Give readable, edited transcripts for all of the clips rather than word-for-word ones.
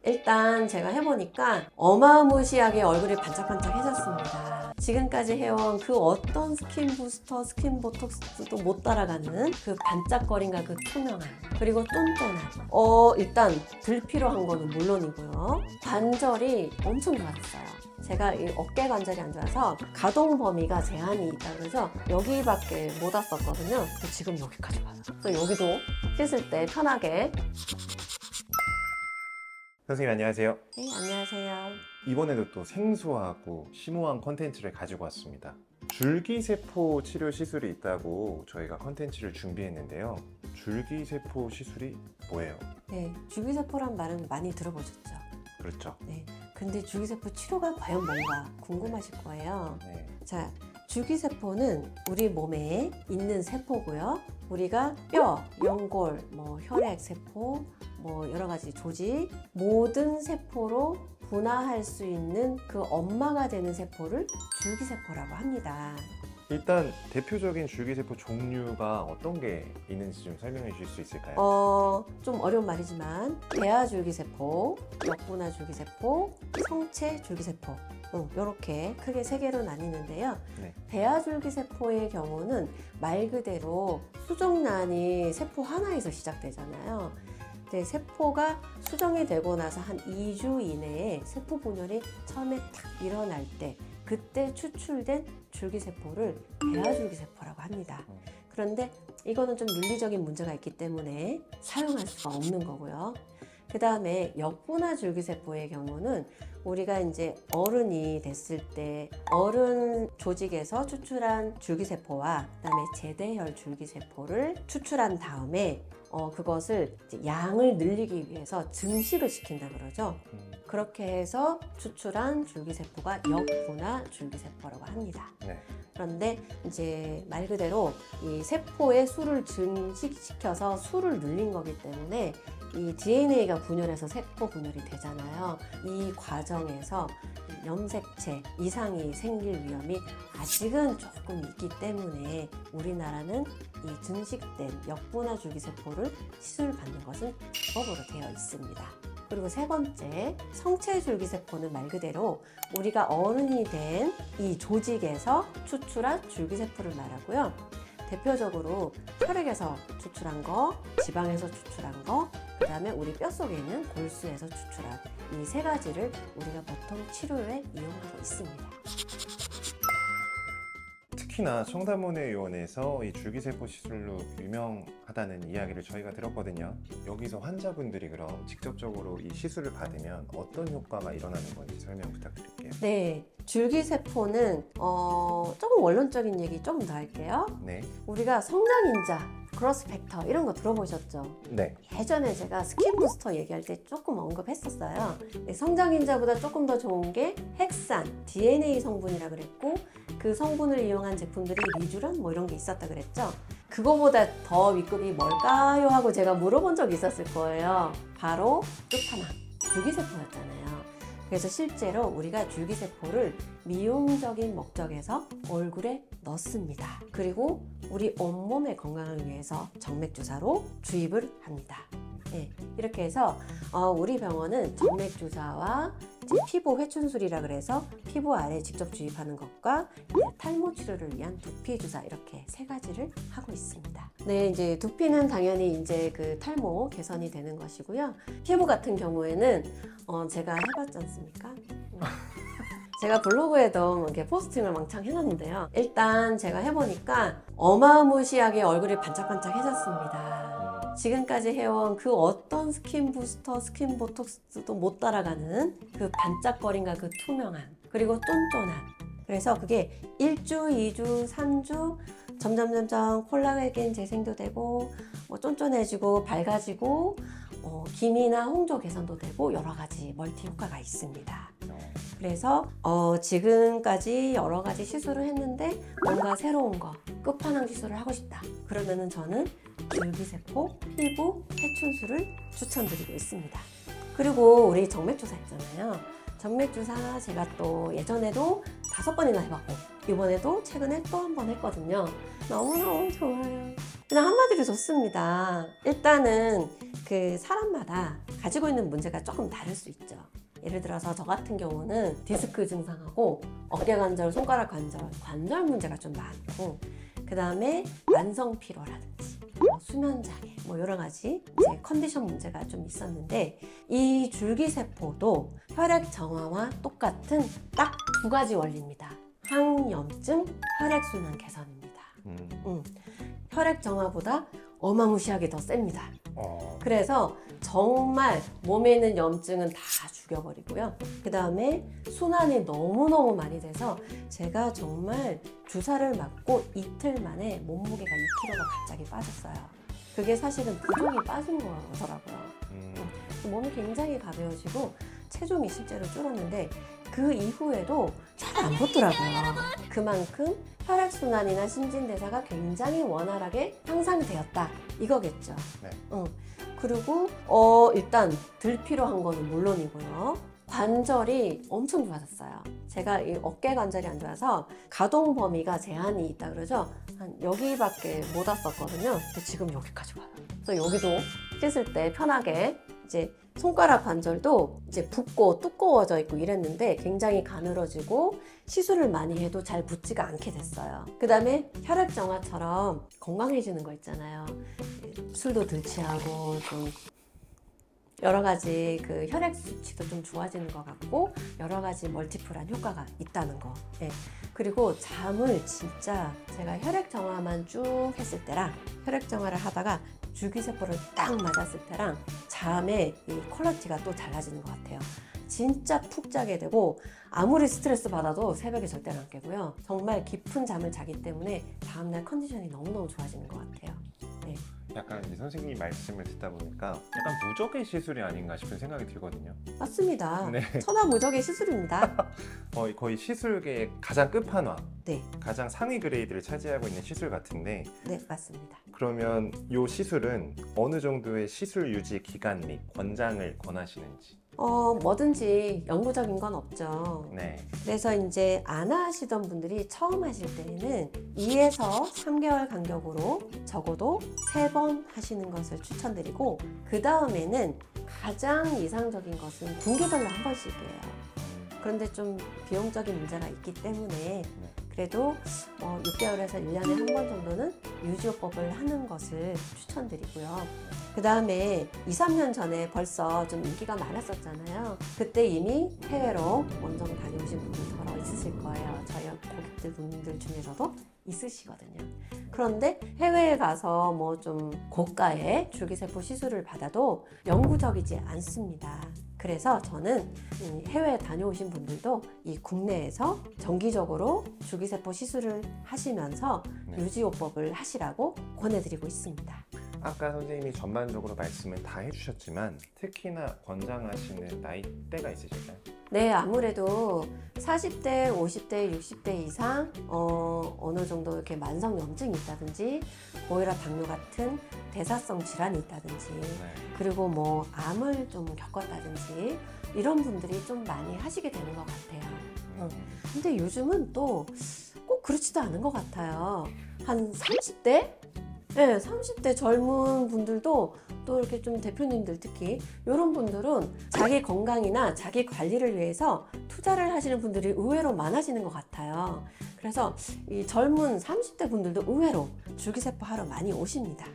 일단 제가 해보니까 어마무시하게 얼굴이 반짝반짝해졌습니다. 지금까지 해온 그 어떤 스킨 부스터, 스킨 보톡스도 못 따라가는 그 반짝거림과 그 투명함, 그리고 쫀쫀함. 일단 불필요한 거는 물론이고요. 관절이 엄청 좋았어요. 제가 이 어깨 관절이 안 좋아서 가동 범위가 제한이 있다 그래서 여기밖에 못 왔었거든요. 근데 지금 여기까지 와요. 그래서 여기도 씻을 때 편하게. 선생님 안녕하세요. 네, 안녕하세요. 이번에도 또 생소하고 심오한 컨텐츠를 가지고 왔습니다. 줄기세포 치료 시술이 있다고 저희가 컨텐츠를 준비했는데요. 줄기세포 시술이 뭐예요? 네, 줄기세포란 말은 많이 들어보셨죠? 그렇죠. 네. 근데 줄기세포 치료가 과연 뭔가 궁금하실 거예요. 네. 자, 줄기세포는 우리 몸에 있는 세포고요. 우리가 뼈, 연골, 혈액세포, 여러 가지 조직, 모든 세포로 분화할 수 있는 그 엄마가 되는 세포를 줄기세포라고 합니다. 일단 대표적인 줄기세포 종류가 어떤 게 있는지 좀 설명해 주실 수 있을까요? 좀 어려운 말이지만 배아줄기세포, 역분화줄기세포, 성체줄기세포 이렇게 크게 세 개로 나뉘는데요. 네. 배아줄기세포의 경우는 말 그대로 수정란이 세포 하나에서 시작되잖아요. 근데 세포가 수정이 되고 나서 한 2주 이내에 세포 분열이 처음에 탁 일어날 때 그때 추출된 줄기세포를 배아줄기세포라고 합니다. 그런데 이거는 좀 윤리적인 문제가 있기 때문에 사용할 수가 없는 거고요. 그 다음에 역분화줄기세포의 경우는 우리가 이제 어른이 됐을 때 어른 조직에서 추출한 줄기세포와 그다음에 제대혈 줄기세포를 추출한 다음에 그것을 이제 양을 늘리기 위해서 증식을 시킨다 그러죠. 그렇게 해서 추출한 줄기세포가 역분화 줄기세포라고 합니다. 네. 그런데 이제 말 그대로 이 세포의 수를 증식시켜서 수를 늘린 거기 때문에 이 DNA가 분열해서 세포 분열이 되잖아요. 이 과정에서 염색체 이상이 생길 위험이 아직은 조금 있기 때문에 우리나라는 이 증식된 역분화 줄기세포를 시술받는 것은 불법으로 되어 있습니다. 그리고 세 번째, 성체줄기세포는 말 그대로 우리가 어른이 된 이 조직에서 추출한 줄기세포를 말하고요. 대표적으로 혈액에서 추출한 거, 지방에서 추출한 거, 그 다음에 우리 뼛속에 있는 골수에서 추출한 이 세 가지를 우리가 보통 치료에 이용하고 있습니다. 특히나 청담원의 의원에서 이 줄기세포 시술로 유명하다는 이야기를 저희가 들었거든요. 여기서 환자분들이 그럼 직접적으로 이 시술을 받으면 어떤 효과가 일어나는 건지 설명 부탁드릴게요. 네, 줄기세포는 조금 원론적인 얘기 조금 더 할게요. 네. 우리가 성장인자, 그로스 팩터 이런 거 들어보셨죠? 네. 예전에 제가 스킨 부스터 얘기할 때 조금 언급했었어요. 성장인자보다 조금 더 좋은 게 핵산, DNA 성분이라 그랬고 그 성분을 이용한 제품들이 리쥬란 이런 게 있었다 그랬죠. 그거보다 더 위급이 뭘까요? 하고 제가 물어본 적이 있었을 거예요. 바로 끝판왕, 줄기세포였잖아요. 그래서 실제로 우리가 줄기세포를 미용적인 목적에서 얼굴에 넣습니다. 그리고 우리 온몸의 건강을 위해서 정맥주사로 주입을 합니다. 네, 이렇게 해서 우리 병원은 정맥주사와 피부 회춘술이라 그래서 피부 아래 직접 주입하는 것과 탈모 치료를 위한 두피주사 이렇게 세 가지를 하고 있습니다. 네, 이제 두피는 당연히 이제 그 탈모 개선이 되는 것이고요. 피부 같은 경우에는 제가 해봤지 않습니까? 제가 블로그에도 이렇게 포스팅을 왕창 해놨는데요. 일단 제가 해보니까 어마무시하게 얼굴이 반짝반짝해졌습니다. 지금까지 해온 그 어떤 스킨 부스터, 스킨 보톡스도 못 따라가는 그 반짝거림과 그 투명함, 그리고 쫀쫀함. 그래서 그게 1주, 2주, 3주 점점 콜라겐 재생도 되고 쫀쫀해지고 밝아지고 기미나 홍조 개선도 되고 여러 가지 멀티 효과가 있습니다. 그래서 지금까지 여러 가지 시술을 했는데 뭔가 새로운 거, 끝판왕 시술을 하고 싶다. 그러면은 저는 줄기세포 피부 회춘술을 추천드리고 있습니다. 그리고 우리 정맥주사 했잖아요. 정맥주사 제가 또 예전에도 5번이나 해봤고 이번에도 최근에 또 한 번 했거든요. 너무너무 좋아요. 그냥 한마디로 좋습니다. 일단은 그 사람마다 가지고 있는 문제가 조금 다를 수 있죠. 예를 들어서 저 같은 경우는 디스크 증상하고 어깨 관절, 손가락 관절 문제가 좀 많고, 그 다음에 만성 피로라든지 수면 장애, 여러 가지 이제 컨디션 문제가 좀 있었는데, 이 줄기세포도 혈액 정화와 똑같은 딱 두 가지 원리입니다. 항염증, 혈액순환 개선입니다. 혈액 정화보다 어마무시하게 더 셉니다. 그래서 정말 몸에 있는 염증은 다 죽여버리고요. 그 다음에 순환이 너무너무 많이 돼서 제가 정말 주사를 맞고 이틀 만에 몸무게가 2kg가 갑자기 빠졌어요. 그게 사실은 부종이 빠진 거더라고요. 몸이 굉장히 가벼워지고 체중이 실제로 줄었는데, 그 이후에도 잘 안 붙더라고요. 그만큼 혈액순환이나 신진대사가 굉장히 원활하게 향상이 되었다, 이거겠죠. 네. 그리고 일단 들 필요한 거는 물론이고요. 관절이 엄청 좋아졌어요. 제가 이 어깨 관절이 안 좋아서 가동 범위가 제한이 있다 그러죠. 한 여기밖에 못 왔었거든요. 근데 지금 여기까지 와요. 그래서 여기도 씻을 때 편하게, 이제 손가락 관절도 이제 붓고 두꺼워져 있고 이랬는데 굉장히 가늘어지고 시술을 많이 해도 잘 붙지가 않게 됐어요. 그 다음에 혈액 정화처럼 건강해지는 거 있잖아요. 술도 덜 취하고 좀 여러 가지 그 혈액 수치도 좀 좋아지는 것 같고, 여러 가지 멀티플한 효과가 있다는 거. 네. 그리고 잠을 진짜 제가 혈액 정화만 쭉 했을 때랑 혈액 정화를 하다가 줄기세포를 딱 맞았을 때랑 잠의 이 퀄리티가 또 달라지는 것 같아요. 진짜 푹 자게 되고, 아무리 스트레스 받아도 새벽에 절대로 안 깨고요. 정말 깊은 잠을 자기 때문에 다음날 컨디션이 너무너무 좋아지는 것 같아요. 네. 약간 이 선생님 말씀을 듣다 보니까 약간 무적의 시술이 아닌가 싶은 생각이 들거든요. 맞습니다. 네. 천하무적의 시술입니다. 거의 시술계의 가장 끝판왕, 네, 가장 상위 그레이드를 차지하고 있는 시술 같은데, 네, 맞습니다. 그러면 이 시술은 어느 정도의 시술 유지 기간 및 권장을 권하시는지? 뭐든지 영구적인 건 없죠. 네. 그래서 이제 안 하시던 분들이 처음 하실 때에는 2에서 3개월 간격으로 적어도 3번 하시는 것을 추천드리고, 그 다음에는 가장 이상적인 것은 분기별로 한 번씩이에요. 그런데 좀 비용적인 문제가 있기 때문에 그래도 6개월에서 1년에 한 번 정도는 유지요법을 하는 것을 추천드리고요. 그 다음에 2, 3년 전에 벌써 좀 인기가 많았었잖아요. 그때 이미 해외로 원정 다녀오신 분들 더러 있으실 거예요. 저희 고객들 중에서도 있으시거든요. 그런데 해외에 가서 뭐 좀 고가의 줄기세포 시술을 받아도 영구적이지 않습니다. 그래서 저는 해외에 다녀오신 분들도 이 국내에서 정기적으로 줄기세포 시술을 하시면서 유지요법을 하시라고 권해드리고 있습니다. 아까 선생님이 전반적으로 말씀을 다 해주셨지만 특히나 권장하시는 나이대가 있으실까요? 네, 아무래도 40대, 50대, 60대 이상 어느 정도 이렇게 만성 염증이 있다든지 고혈압, 당뇨 같은 대사성 질환이 있다든지 그리고 뭐 암을 좀 겪었다든지 이런 분들이 좀 많이 하시게 되는 것 같아요. 근데 요즘은 또 꼭 그렇지도 않은 것 같아요. 한 30대? 네, 30대 젊은 분들도 또 이렇게 좀 대표님들 특히 이런 분들은 자기 건강이나 자기 관리를 위해서 투자를 하시는 분들이 의외로 많아지는 것 같아요. 그래서 이 젊은 30대 분들도 의외로 줄기세포 하러 많이 오십니다.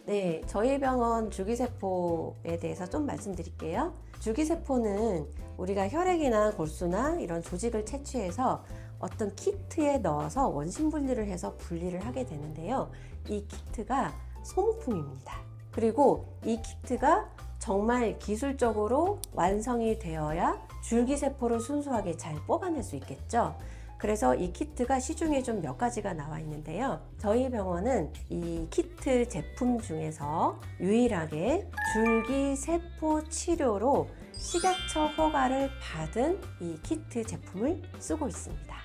네, 저희 병원 줄기세포에 대해서 좀 말씀드릴게요. 줄기세포는 우리가 혈액이나 골수나 이런 조직을 채취해서 어떤 키트에 넣어서 원심 분리를 해서 분리를 하게 되는데요. 이 키트가 소모품입니다. 그리고 이 키트가 정말 기술적으로 완성이 되어야 줄기세포를 순수하게 잘 뽑아낼 수 있겠죠. 그래서 이 키트가 시중에 좀 몇 가지가 나와 있는데요. 저희 병원은 이 키트 제품 중에서 유일하게 줄기세포 치료로 식약처 허가를 받은 이 키트 제품을 쓰고 있습니다.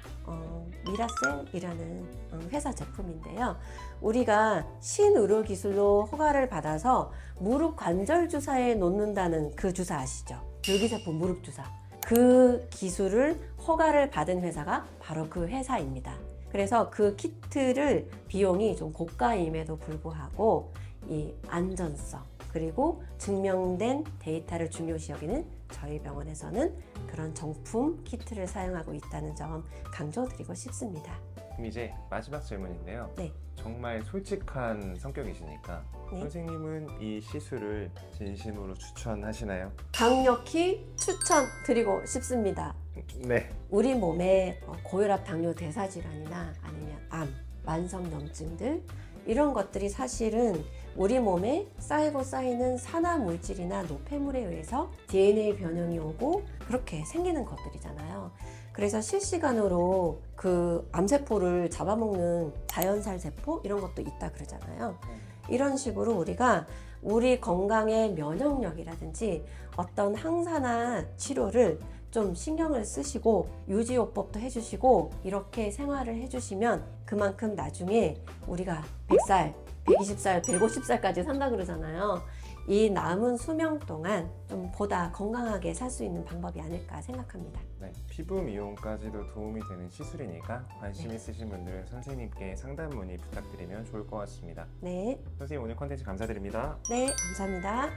미라셀이라는 회사 제품인데요. 우리가 신의료기술로 허가를 받아서 무릎 관절 주사에 놓는다는 그 주사 아시죠? 줄기세포 무릎 주사. 그 기술을 허가를 받은 회사가 바로 그 회사입니다. 그래서 그 키트를 비용이 좀 고가임에도 불구하고 이 안전성 그리고 증명된 데이터를 중요시 여기는 저희 병원에서는 그런 정품 키트를 사용하고 있다는 점 강조드리고 싶습니다. 그럼 이제 마지막 질문인데요. 네. 정말 솔직한 성격이시니까 네. 선생님은 이 시술을 진심으로 추천하시나요? 강력히 추천드리고 싶습니다. 네. 우리 몸에 고혈압, 당뇨, 대사질환이나 아니면 암, 만성염증들 이런 것들이 사실은 우리 몸에 쌓이고 쌓이는 산화 물질이나 노폐물에 의해서 DNA 변형이 오고 그렇게 생기는 것들이잖아요. 그래서 실시간으로 그 암세포를 잡아먹는 자연살 세포 이런 것도 있다 그러잖아요. 이런 식으로 우리가 우리 건강의 면역력이라든지 어떤 항산화 치료를 좀 신경을 쓰시고 유지요법도 해주시고 이렇게 생활을 해주시면 그만큼 나중에 우리가 100살, 120살, 150살까지 산다 그러잖아요. 이 남은 수명 동안 좀 보다 건강하게 살 수 있는 방법이 아닐까 생각합니다. 네, 피부 미용까지도 도움이 되는 시술이니까 관심 있으신 분들은 선생님께 상담 문의 부탁드리면 좋을 것 같습니다. 네, 선생님 오늘 컨텐츠 감사드립니다. 네, 감사합니다.